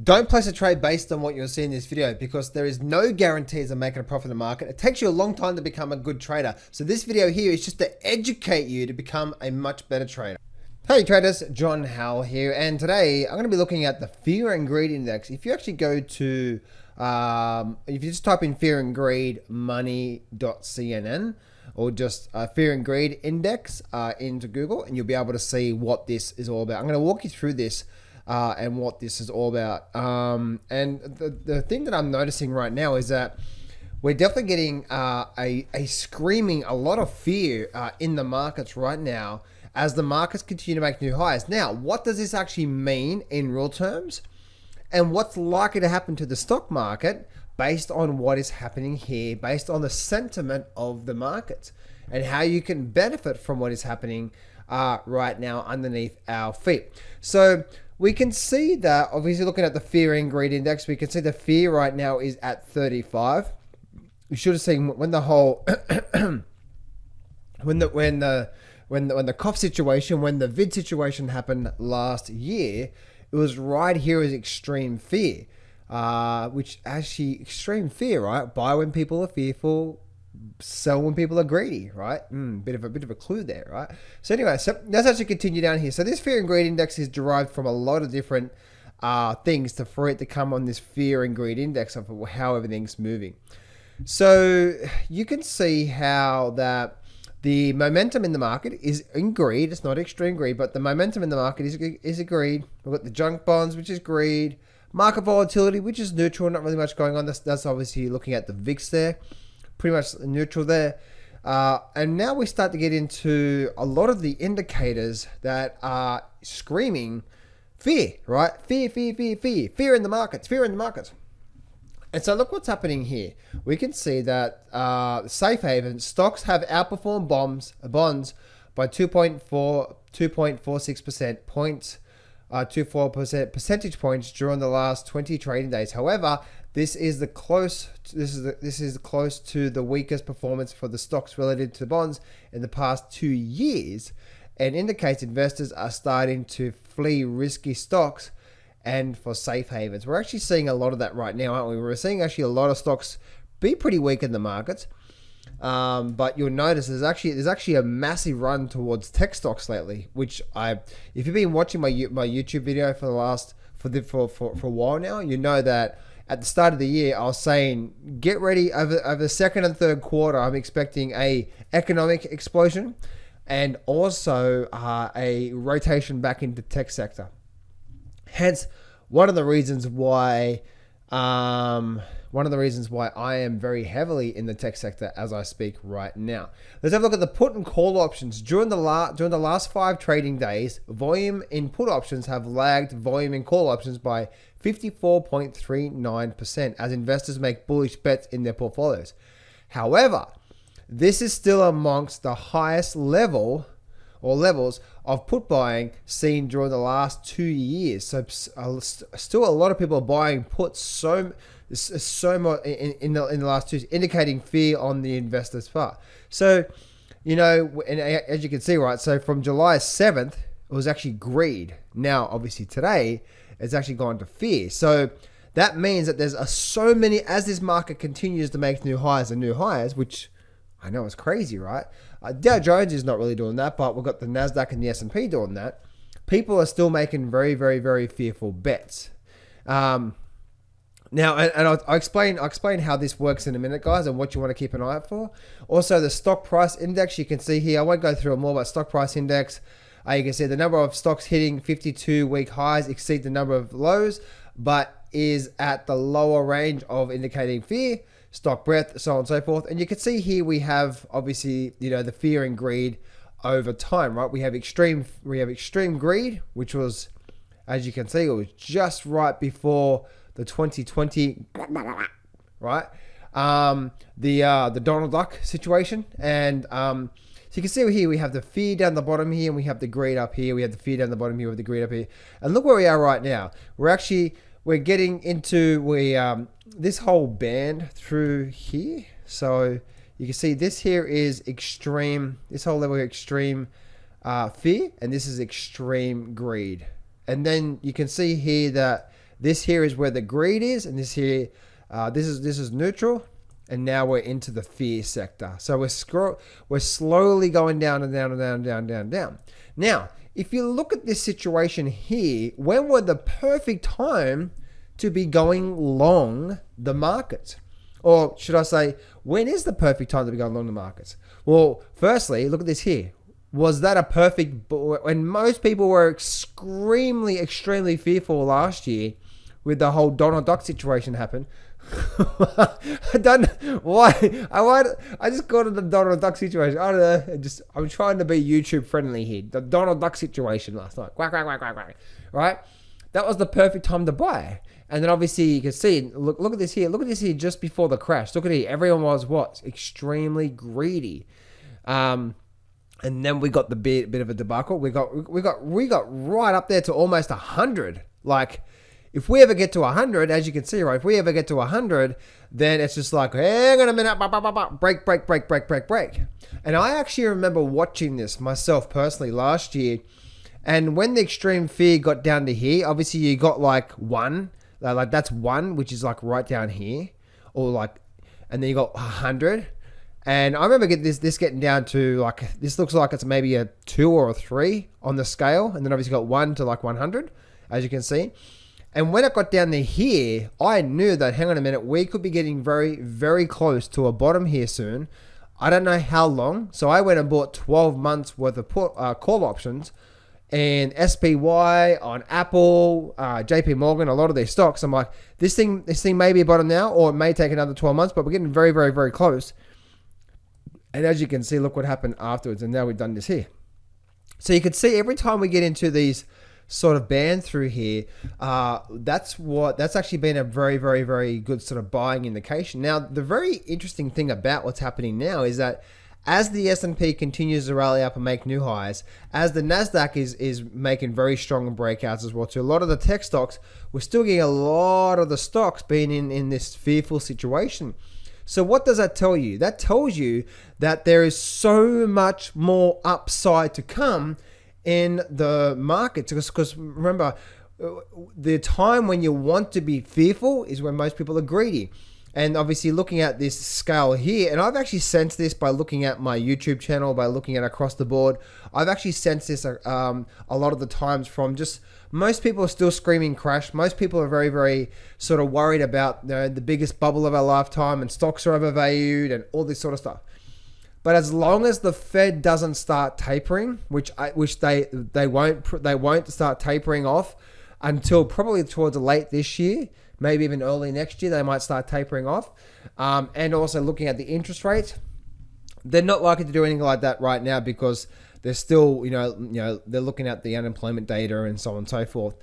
Don't place a trade based on what you're seeing in this video because there is no guarantees of making a profit in the market. It takes you a long time to become a good trader. So this video here is just to educate you to become a much better trader. Hey traders, John Howell here, and today I'm going to be looking at the Fear and Greed Index. If you actually go to, if you just type in Fear and Greed money.cnn or just Fear and Greed Index into Google, and you'll be able to see what this is all about. I'm going to walk you through this and what this is all about. And the thing that I'm noticing right now is that we're definitely getting a lot of fear in the markets right now as the markets continue to make new highs. Now, what does this actually mean in real terms? And what's likely to happen to the stock market based on what is happening here, based on the sentiment of the markets, and how you can benefit from what is happening right now underneath our feet. So we can see that, obviously looking at the Fear and Greed Index, we can see the fear right now is at 35. You should have seen when the whole, when the cough situation, when the vid situation happened last year, it was right here as extreme fear, which actually extreme fear, right? Buy when people are fearful, sell when people are greedy, right? Bit of a clue there, right? So anyway, so let's actually continue down here. So this Fear and Greed Index is derived from a lot of different things for it to come on this Fear and Greed Index of how everything's moving. So you can see how that the momentum in the market is in greed. It's not extreme greed, but the momentum in the market is a greed. We've got the junk bonds, which is greed. Market volatility, which is neutral, not really much going on. That's obviously looking at the VIX there. Pretty much neutral there. And now we start to get into a lot of the indicators that are screaming fear, right? Fear in the markets, fear in the markets. And so look what's happening here. We can see that safe haven stocks have outperformed bonds by 2.46 percentage points during the last 20 trading days. However, this is close to the weakest performance for the stocks relative to bonds in the past 2 years, and indicates investors are starting to flee risky stocks and for safe havens. We're actually seeing a lot of that right now, aren't we? We're seeing actually a lot of stocks be pretty weak in the markets, but you'll notice there's actually a massive run towards tech stocks lately. Which if you've been watching my YouTube video for a while now, you know that at the start of the year, I was saying, get ready over the second and third quarter. I'm expecting a economic explosion and also a rotation back into tech sector. Hence, one of the reasons why I am very heavily in the tech sector as I speak right now. Let's have a look at the put and call options. During the last 5 trading days, volume in put options have lagged volume in call options by 54.39% as investors make bullish bets in their portfolios. However, this is still amongst the highest levels of put buying seen during the last 2 years. So still a lot of people are buying puts so much in the last 2 years, indicating fear on the investors' part. So, and as you can see, right, so from July 7th, it was actually greed. Now, obviously today, it's actually gone to fear. So that means that there's so many, as this market continues to make new highs, which I know it's crazy, right? Dow Jones is not really doing that, but we've got the Nasdaq and the S&P doing that. People are still making very, very, very fearful bets. Now, and I'll explain how this works in a minute, guys, and what you want to keep an eye out for. Also, the stock price index, you can see here. I won't go through it more, but stock price index, you can see the number of stocks hitting 52-week highs exceed the number of lows, but is at the lower range of indicating fear, stock breadth, so on and so forth. And you can see here we have obviously the fear and greed over time, right? We have extreme greed, which was, as you can see, it was just right before the 2020, right? The Donald Duck situation, and so you can see here we have the fear down the bottom here, and we have the greed up here. We have the fear down the bottom here with the greed up here, and look where we are right now. We're getting into this whole band through here. So you can see this here is extreme, this whole level of extreme fear, and this is extreme greed. And then you can see here that This here is where the greed is, and this here, this is neutral, and now we're into the fear sector. So we're slowly going down and down and down and down and down and down. Now, if you look at this situation here, when were the perfect time to be going long the markets? Or should I say, when is the perfect time to be going long the markets? Well, firstly, look at this here. Was that a perfect, when most people were extremely fearful last year with the whole Donald Duck situation happened? I don't know why. I just called it the Donald Duck situation. I don't know. I'm trying to be YouTube friendly here. The Donald Duck situation last night. Quack, quack, quack, quack, quack. Right? That was the perfect time to buy. And then obviously you can see, look at this here. Look at this here just before the crash. Look at it. Everyone was what? Extremely greedy. And then we got the bit of a debacle. We got right up there to almost 100. Like, if we ever get to 100, as you can see, right? If we ever get to 100, then it's just like, hang on a minute, break. And I actually remember watching this myself personally last year. And when the extreme fear got down to here, obviously you got like 1, like that's 1, which is like right down here, or like, and then you got 100. And I remember this getting down to like, this looks like it's maybe a 2 or a 3 on the scale. And then obviously got 1 to like 100, as you can see. And when it got down to here, I knew that, hang on a minute, we could be getting very, very close to a bottom here soon. I don't know how long. So I went and bought 12 months worth of call options and SPY on Apple, JP Morgan, a lot of their stocks. I'm like, this thing may be a bottom now, or it may take another 12 months, but we're getting very, very, very close. And as you can see, look what happened afterwards. And now we've done this here. So you can see every time we get into these sort of band through here, that's actually been a very, very, very good sort of buying indication. Now, the very interesting thing about what's happening now is that as the S&P continues to rally up and make new highs, as the Nasdaq is making very strong breakouts as well too, a lot of the tech stocks, we're still getting a lot of the stocks being in this fearful situation. So what does that tell you? That tells you that there is so much more upside to come in the markets. Because remember, the time when you want to be fearful is when most people are greedy. And obviously looking at this scale here, and I've actually sensed this by looking at my YouTube channel, by looking at across the board, I've actually sensed this a lot of the times from just most people are still screaming crash. Most people are very, very sort of worried about the biggest bubble of our lifetime and stocks are overvalued and all this sort of stuff. But as long as the Fed doesn't start tapering, which they won't start tapering off until probably towards late this year, maybe even early next year, they might start tapering off. And also looking at the interest rates, they're not likely to do anything like that right now because they're still, they're looking at the unemployment data and so on and so forth.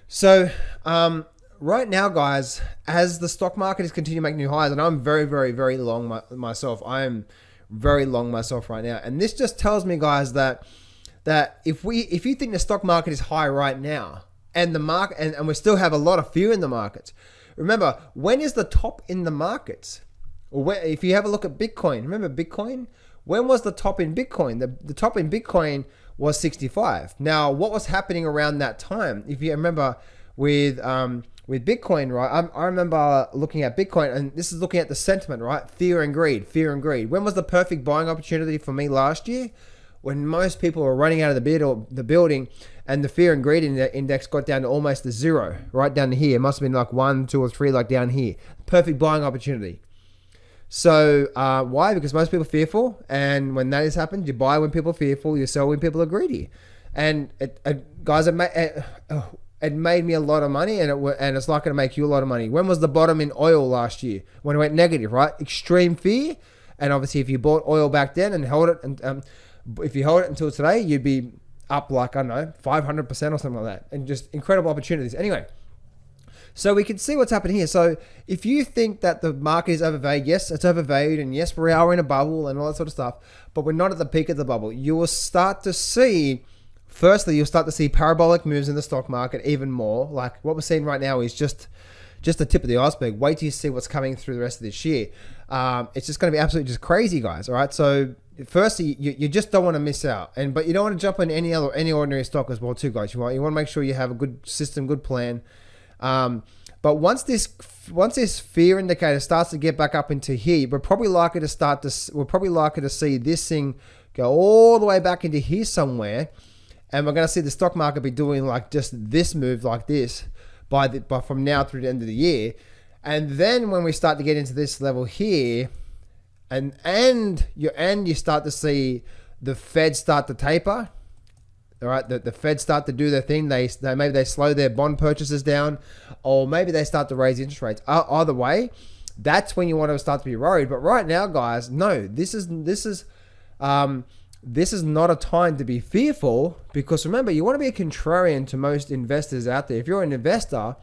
So right now, guys, as the stock market is continuing to make new highs, and I'm very, very, very long myself. I am very long myself right now, and this just tells me, guys, that if you think the stock market is high right now, and the market and we still have a lot of fear in the markets. Remember, when is the top in the markets? Or if you have a look at Bitcoin, remember Bitcoin? When was the top in Bitcoin? The top in Bitcoin was 65. Now, what was happening around that time? If you remember with Bitcoin, right? I remember looking at Bitcoin, and this is looking at the sentiment, right? Fear and greed. When was the perfect buying opportunity for me last year? When most people were running out of the building, and the fear and greed index got down to almost the 0, right down to here. It must have been like 1, 2, or 3, like down here. Perfect buying opportunity. So why? Because most people are fearful, and when that has happened, you buy when people are fearful, you sell when people are greedy. And guys, it made me a lot of money, and it's not going to make you a lot of money. When was the bottom in oil last year? When it went negative, right? Extreme fear, and obviously if you bought oil back then and held it, and if you hold it until today, you'd be up like, I don't know, 500% or something like that, and just incredible opportunities. Anyway, so we can see what's happening here. So if you think that the market is overvalued, yes, it's overvalued, and yes, we are in a bubble and all that sort of stuff, but we're not at the peak of the bubble. You will start to see, firstly, you'll start to see parabolic moves in the stock market even more. Like what we're seeing right now is just the tip of the iceberg. Wait till you see what's coming through the rest of this year. It's just going to be absolutely just crazy, guys. All right, so firstly, you just don't want to miss out, but you don't want to jump on any ordinary stock as well, too, guys. You want to make sure you have a good system, good plan. But once this fear indicator starts to get back up into here, we're probably likely to see this thing go all the way back into here somewhere, and we're going to see the stock market be doing like just this move like this from now through the end of the year. And then when we start to get into this level here, and you start to see the Fed start to taper. All right, the Fed start to do their thing. Maybe they slow their bond purchases down, or maybe they start to raise interest rates. Either way, that's when you want to start to be worried. But right now, guys, no, this is not a time to be fearful, because remember, you want to be a contrarian to most investors out there. If you're an investor,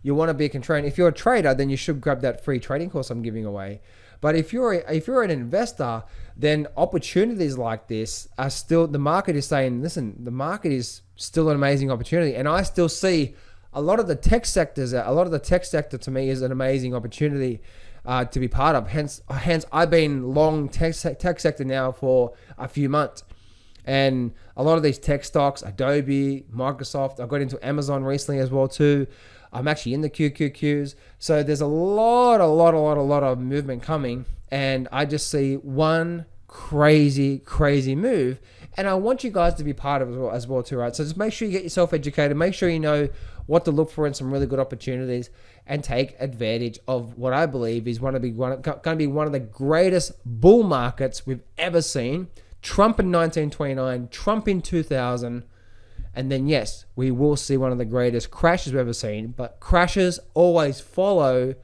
you want to be a contrarian. If you're a trader, then you should grab that free trading course I'm giving away. But if you're an investor, then opportunities like this are still, the market is saying, listen, the market is still an amazing opportunity. And I still see a lot of the tech sector to me is an amazing opportunity to be part of. Hence, I've been long tech sector now for a few months. And a lot of these tech stocks, Adobe, Microsoft, I got into Amazon recently as well too. I'm actually in the QQQs. So there's a lot of movement coming. And I just see one crazy move. And I want you guys to be part of it as well too, right? So just make sure you get yourself educated. Make sure you know what to look for in some really good opportunities, and take advantage of what I believe is going to be one of the greatest bull markets we've ever seen. Trump in 1929, Trump in 2000. And then, yes, we will see one of the greatest crashes we've ever seen, but crashes always follow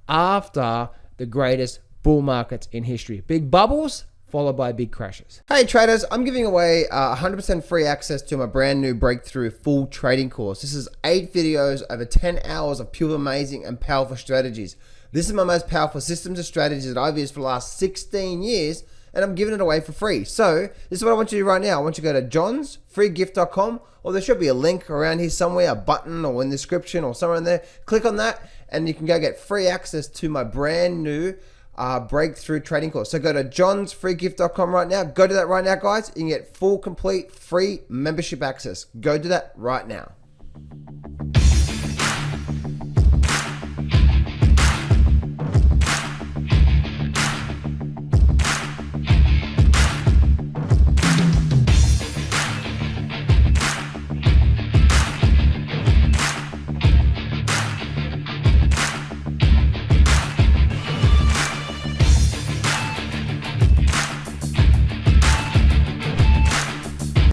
after the greatest bull markets in history. Big bubbles followed by big crashes. Hey traders, I'm giving away 100% free access to my brand new breakthrough full trading course. This is 8 videos over 10 hours of pure amazing and powerful strategies. This is my most powerful systems and strategies that I've used for the last 16 years, and I'm giving it away for free. So this is what I want you to do right now. I want you to go to johnsfreegift.com, or there should be a link around here somewhere, a button or in the description or somewhere in there. Click on that and you can go get free access to my brand new breakthrough trading course. So go to johnsfreegift.com right now. Go do that right now, guys. You can get full, complete, free membership access. Go do that right now.